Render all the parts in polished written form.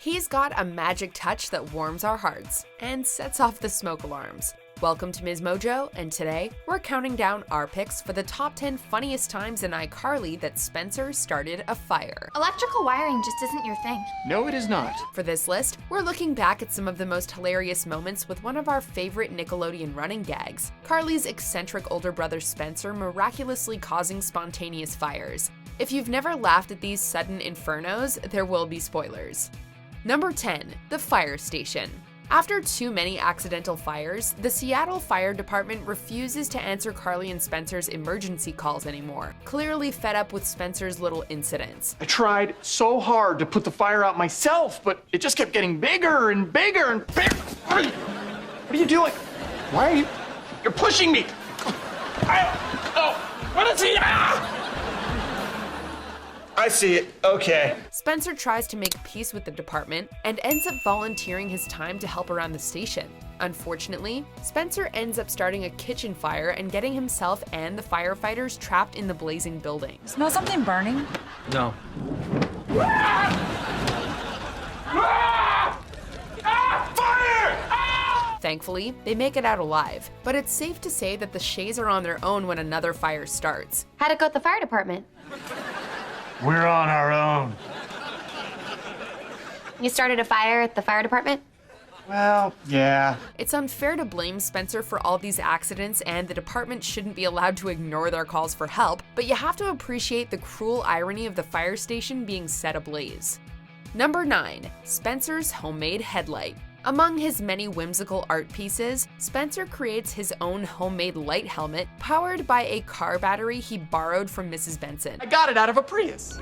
He's got a magic touch that warms our hearts and sets off the smoke alarms. Welcome to MsMojo, and today we're counting down our picks for the top 10 funniest times in iCarly that Spencer started a fire. Electrical wiring just isn't your thing. No, it is not. For this list, we're looking back at some of the most hilarious moments with one of our favorite Nickelodeon running gags, Carly's eccentric older brother Spencer miraculously causing spontaneous fires. If you've never laughed at these sudden infernos, there will be spoilers. Number 10, the fire station. After too many accidental fires, the Seattle Fire Department refuses to answer Carly and Spencer's emergency calls anymore, clearly fed up with Spencer's little incidents. I tried so hard to put the fire out myself, but it just kept getting bigger and bigger and bigger. What are you doing? Why are you? You're pushing me. What is he? I see it. Okay. Spencer tries to make peace with the department and ends up volunteering his time to help around the station. Unfortunately, Spencer ends up starting a kitchen fire and getting himself and the firefighters trapped in the blazing building. Smell something burning? No. Fire! Thankfully, they make it out alive, but it's safe to say that the Shays are on their own when another fire starts. How'd it go at the fire department? We're on our own. You started a fire at the fire department? Well, yeah. It's unfair to blame Spencer for all these accidents, and the department shouldn't be allowed to ignore their calls for help, but you have to appreciate the cruel irony of the fire station being set ablaze. Number 9, Spencer's homemade headlight. Among his many whimsical art pieces, Spencer creates his own homemade light helmet powered by a car battery he borrowed from Mrs. Benson. I got it out of a Prius.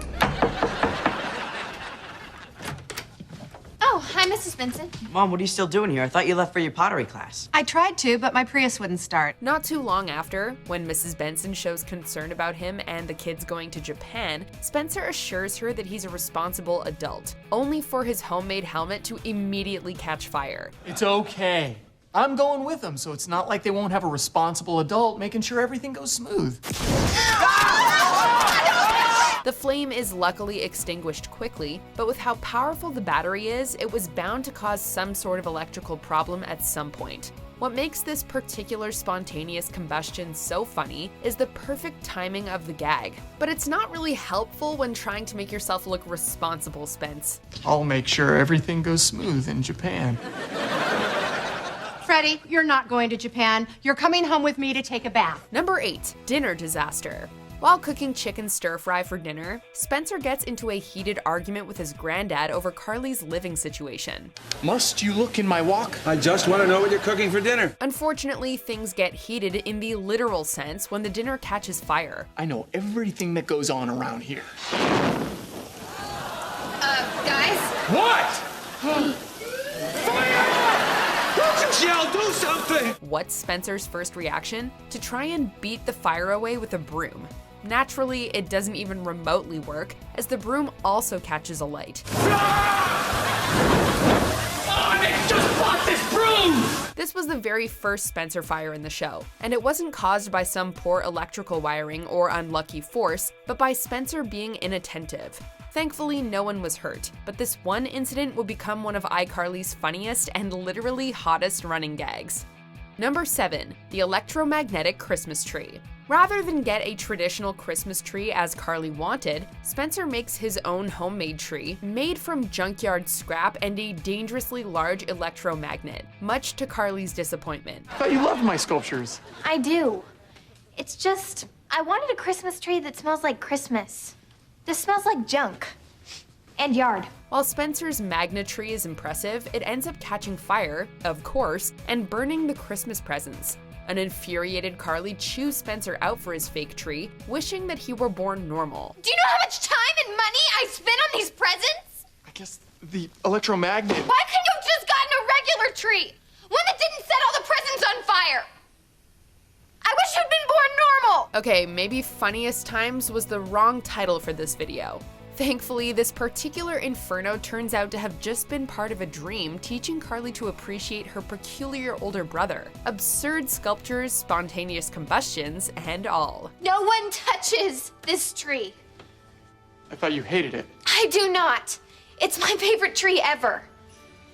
Oh, hi, Mrs. Benson. Mom, what are you still doing here? I thought you left for your pottery class. I tried to, but my Prius wouldn't start. Not too long after, when Mrs. Benson shows concern about him and the kids going to Japan, Spencer assures her that he's a responsible adult, only for his homemade helmet to immediately catch fire. It's okay. I'm going with them, so it's not like they won't have a responsible adult making sure everything goes smooth. The flame is luckily extinguished quickly, but with how powerful the battery is, it was bound to cause some sort of electrical problem at some point. What makes this particular spontaneous combustion so funny is the perfect timing of the gag. But it's not really helpful when trying to make yourself look responsible, Spence. I'll make sure everything goes smooth in Japan. Freddie, you're not going to Japan. You're coming home with me to take a bath. Number 8, dinner disaster. While cooking chicken stir-fry for dinner, Spencer gets into a heated argument with his granddad over Carly's living situation. Must you look in my wok? I just want to know what you're cooking for dinner. Unfortunately, things get heated in the literal sense when the dinner catches fire. I know everything that goes on around here. Guys? What? Fire! Don't you yell, do something! What's Spencer's first reaction? To try and beat the fire away with a broom. Naturally, it doesn't even remotely work, as the broom also catches alight. I just want this broom! This was the very first Spencer fire in the show, and it wasn't caused by some poor electrical wiring or unlucky force, but by Spencer being inattentive. Thankfully, no one was hurt, but this one incident will become one of iCarly's funniest and literally hottest running gags. Number 7, the electromagnetic Christmas tree. Rather than get a traditional Christmas tree as Carly wanted, Spencer makes his own homemade tree made from junkyard scrap and a dangerously large electromagnet, much to Carly's disappointment. I thought you loved my sculptures. I do. It's just, I wanted a Christmas tree that smells like Christmas. This smells like junk. And yard. While Spencer's magnet tree is impressive, it ends up catching fire, of course, and burning the Christmas presents. An infuriated Carly chews Spencer out for his fake tree, wishing that he were born normal. Do you know how much time and money I spent on these presents? I guess the electromagnet. Why couldn't you have just gotten a regular tree? One that didn't set all the presents on fire. I wish you'd been born normal. Okay, maybe Funniest Times was the wrong title for this video. Thankfully, this particular inferno turns out to have just been part of a dream, teaching Carly to appreciate her peculiar older brother. Absurd sculptures, spontaneous combustions, and all. No one touches this tree. I thought you hated it. I do not. It's my favorite tree ever.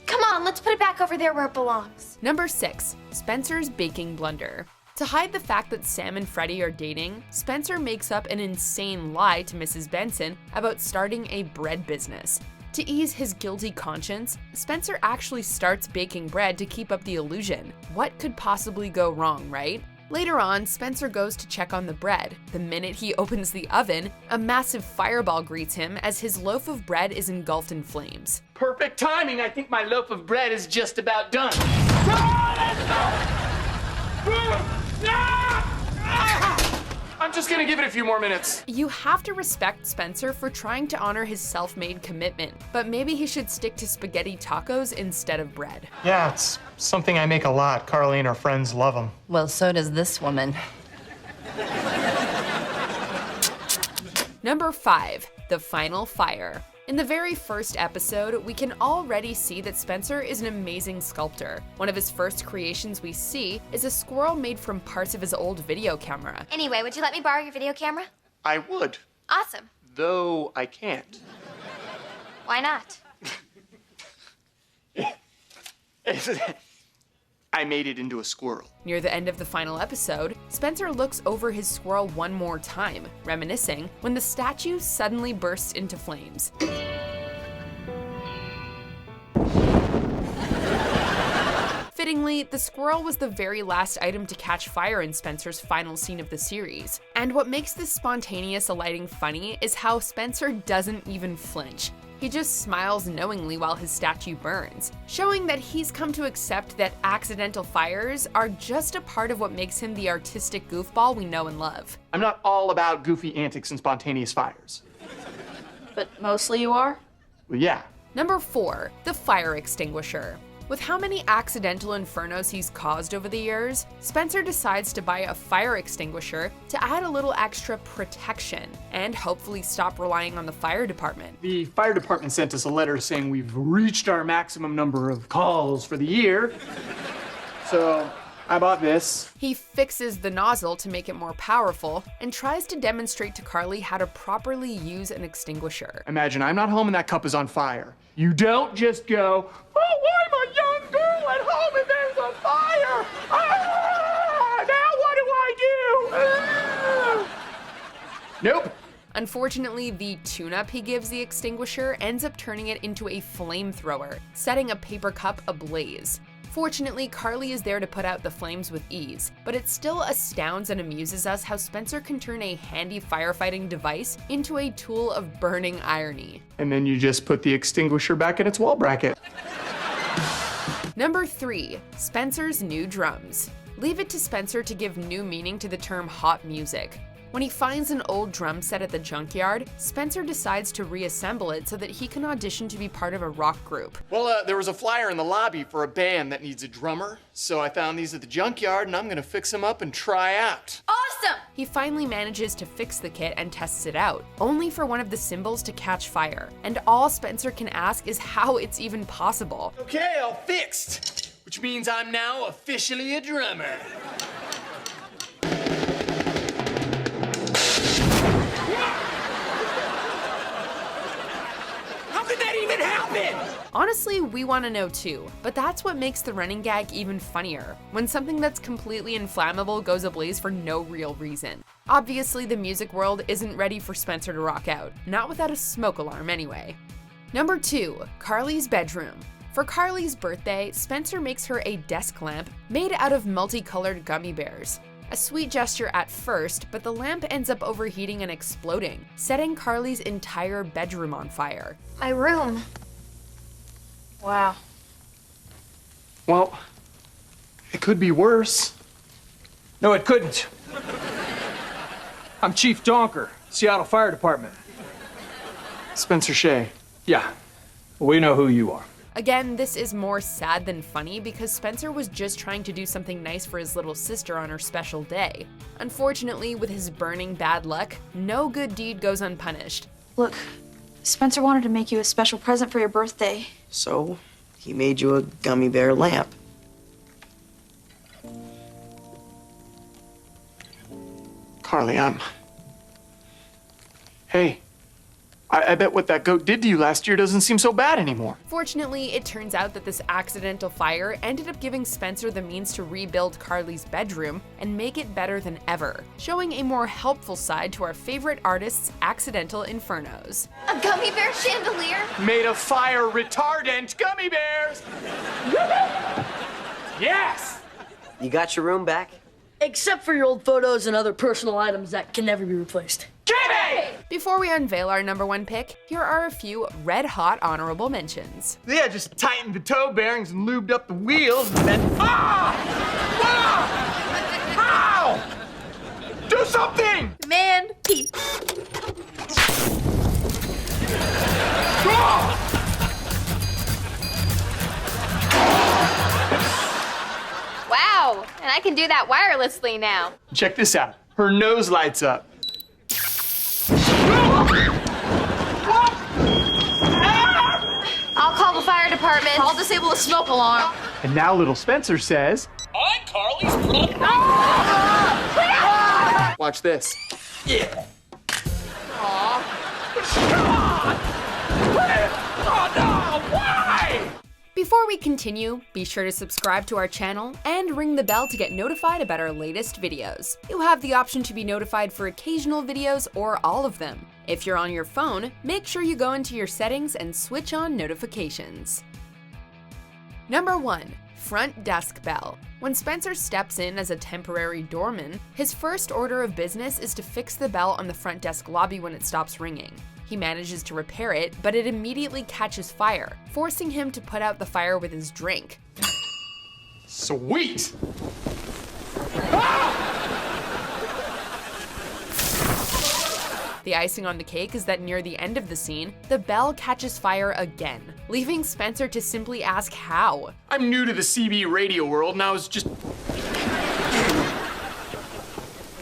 Come on, let's put it back over there where it belongs. Number 6, Spencer's baking blunder. To hide the fact that Sam and Freddie are dating, Spencer makes up an insane lie to Mrs. Benson about starting a bread business. To ease his guilty conscience, Spencer actually starts baking bread to keep up the illusion. What could possibly go wrong, right? Later on, Spencer goes to check on the bread. The minute he opens the oven, a massive fireball greets him as his loaf of bread is engulfed in flames. Perfect timing. I think my loaf of bread is just about done. I'm just gonna give it a few more minutes. You have to respect Spencer for trying to honor his self-made commitment, but maybe he should stick to spaghetti tacos instead of bread. Yeah, it's something I make a lot. Carly and her friends love them. Well, so does this woman. Number 5, the final fire. In the very first episode, we can already see that Spencer is an amazing sculptor. One of his first creations we see is a squirrel made from parts of his old video camera. Anyway, would you let me borrow your video camera? I would, Awesome. though I can't. Why not? I made it into a squirrel. Near the end of the final episode, Spencer looks over his squirrel one more time, reminiscing, when the statue suddenly bursts into flames. Fittingly, the squirrel was the very last item to catch fire in Spencer's final scene of the series. And what makes this spontaneous alighting funny is how Spencer doesn't even flinch. He just smiles knowingly while his statue burns, showing that he's come to accept that accidental fires are just a part of what makes him the artistic goofball we know and love. I'm not all about goofy antics and spontaneous fires. But mostly you are? Well, yeah. Number 4, the Fire Extinguisher. With how many accidental infernos he's caused over the years, Spencer decides to buy a fire extinguisher to add a little extra protection and hopefully stop relying on the fire department. The fire department sent us a letter saying we've reached our maximum number of calls for the year. So I bought this. He fixes the nozzle to make it more powerful and tries to demonstrate to Carly how to properly use an extinguisher. Imagine I'm not home and that cup is on fire. You don't just go, oh, I'm a young girl at home and there's a fire. Ah, now what do I do? Ah. Nope. Unfortunately, the tune-up he gives the extinguisher ends up turning it into a flamethrower, setting a paper cup ablaze. Fortunately, Carly is there to put out the flames with ease, but it still astounds and amuses us how Spencer can turn a handy firefighting device into a tool of burning irony. And then you just put the extinguisher back in its wall bracket. Number 3, Spencer's new drums. Leave it to Spencer to give new meaning to the term hot music. When he finds an old drum set at the junkyard, Spencer decides to reassemble it so that he can audition to be part of a rock group. Well, there was a flyer in the lobby for a band that needs a drummer, so I found these at the junkyard and I'm gonna fix them up and try out. Awesome! He finally manages to fix the kit and tests it out, only for one of the cymbals to catch fire. And all Spencer can ask is how it's even possible. Okay, all fixed, which means I'm now officially a drummer. Honestly, we want to know too, but that's what makes the running gag even funnier, when something that's completely inflammable goes ablaze for no real reason. Obviously, the music world isn't ready for Spencer to rock out, not without a smoke alarm anyway. Number 2, Carly's bedroom. For Carly's birthday, Spencer makes her a desk lamp made out of multicolored gummy bears. A sweet gesture at first, but the lamp ends up overheating and exploding, setting Carly's entire bedroom on fire. My room. Wow. Well, it could be worse. No, it couldn't. I'm Chief Donker, Seattle Fire Department. Spencer Shea. Yeah, we know who you are. Again, this is more sad than funny because Spencer was just trying to do something nice for his little sister on her special day. Unfortunately, with his burning bad luck, no good deed goes unpunished. Look, Spencer wanted to make you a special present for your birthday. So, he made you a gummy bear lamp. Carly, Hey, I bet what that goat did to you last year doesn't seem so bad anymore. Fortunately, it turns out that this accidental fire ended up giving Spencer the means to rebuild Carly's bedroom and make it better than ever, showing a more helpful side to our favorite artist's accidental infernos. A gummy bear chandelier? Made of fire retardant gummy bears! Yes! You got your room back? Except for your old photos and other personal items that can never be replaced. Before we unveil our number one pick, here are a few red-hot honorable mentions. Yeah, just tightened the toe bearings and lubed up the wheels and then... Ah! Ah! Ow! Do something! Man, Pete. Ah! Wow, and I can do that wirelessly now. Check this out. Her nose lights up. I'll call the fire department. I'll disable the smoke alarm. And now little Spencer says... iCarly's brother. Watch this. Yeah. Before we continue, be sure to subscribe to our channel and ring the bell to get notified about our latest videos. You have the option to be notified for occasional videos or all of them. If you're on your phone, make sure you go into your settings and switch on notifications. Number 1. Front desk bell. When Spencer steps in as a temporary doorman, his first order of business is to fix the bell on the front desk lobby when it stops ringing. He manages to repair it, but it immediately catches fire, forcing him to put out the fire with his drink. Sweet! The icing on the cake is that near the end of the scene, the bell catches fire again, leaving Spencer to simply ask how. I'm new to the CB radio world and I was just...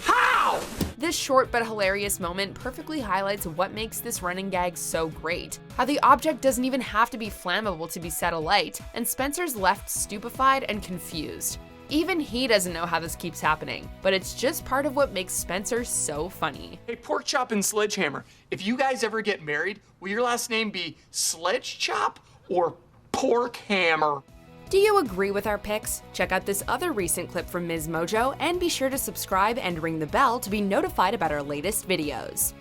How? This short but hilarious moment perfectly highlights what makes this running gag so great. How the object doesn't even have to be flammable to be set alight, and Spencer's left stupefied and confused. Even he doesn't know how this keeps happening, but it's just part of what makes Spencer so funny. Hey, Pork Chop and Sledgehammer, if you guys ever get married, will your last name be Sledge Chop or Pork Hammer? Do you agree with our picks? Check out this other recent clip from MsMojo and be sure to subscribe and ring the bell to be notified about our latest videos.